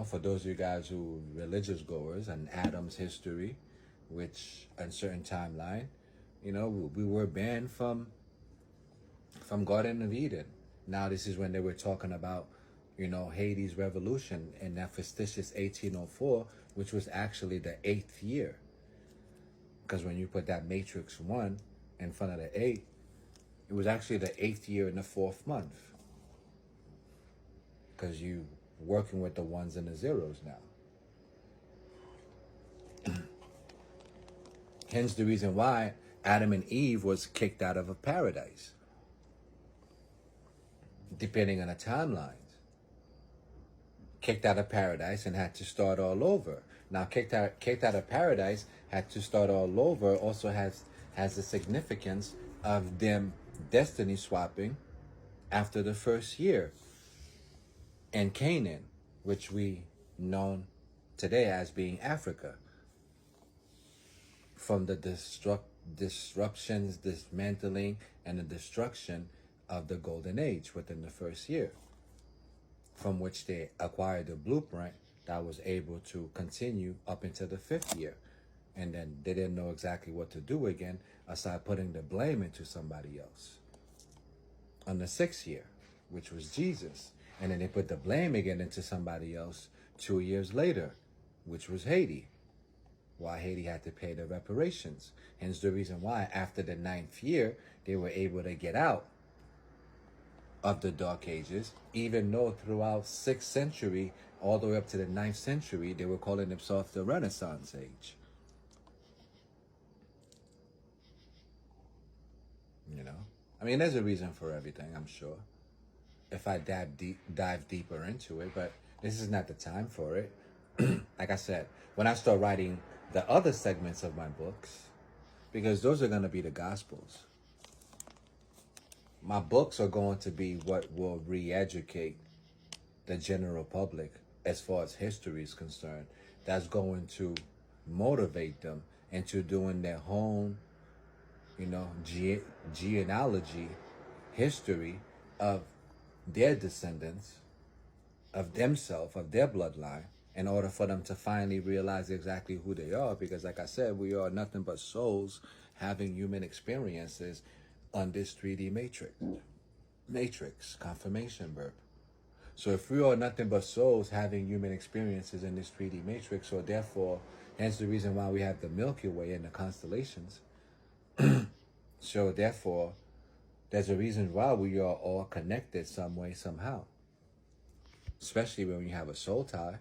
for those of you guys who religious goers, and Adam's history, which a certain timeline, we were banned from Garden of Eden. Now this is when they were talking about, Haiti's revolution in that fictitious 1804, which was actually the 8th year. Because when you put that matrix 1 in front of the 8, it was actually the 8th year in the 4th month. Because you working with the ones and the zeros now. Hence the reason why Adam and Eve was kicked out of a paradise. Depending on the timelines. Kicked out of paradise and had to start all over. Now kicked out of paradise, had to start all over, also has the significance of them destiny swapping after the first year in Canaan, which we know today as being Africa. From the disruptions, dismantling, and the destruction of the Golden Age within the first year, from which they acquired the blueprint that was able to continue up into the 5th year. And then they didn't know exactly what to do again, aside putting the blame into somebody else. On the 6th year, which was Jesus. And then they put the blame again into somebody else 2 years later, which was Haiti. Why Haiti had to pay the reparations. Hence the reason why after the 9th year, they were able to get out of the Dark Ages, even though throughout 6th century, all the way up to the 9th century, they were calling themselves the Renaissance Age. I mean, there's a reason for everything, I'm sure, if I dive deeper into it, but this is not the time for it. Like I said, when I start writing the other segments of my books, because those are going to be the Gospels. My books are going to be what will re-educate the general public as far as history is concerned. That's going to motivate them into doing their own, genealogy, history of their descendants, of themselves, of their bloodline, in order for them to finally realize exactly who they are. Because like I said, we are nothing but souls having human experiences on this 3D matrix, confirmation verb. So if we are nothing but souls having human experiences in this 3D matrix, so therefore, hence the reason why we have the Milky Way and the constellations. So therefore, there's a reason why we are all connected some way, somehow. Especially when you have a soul tie.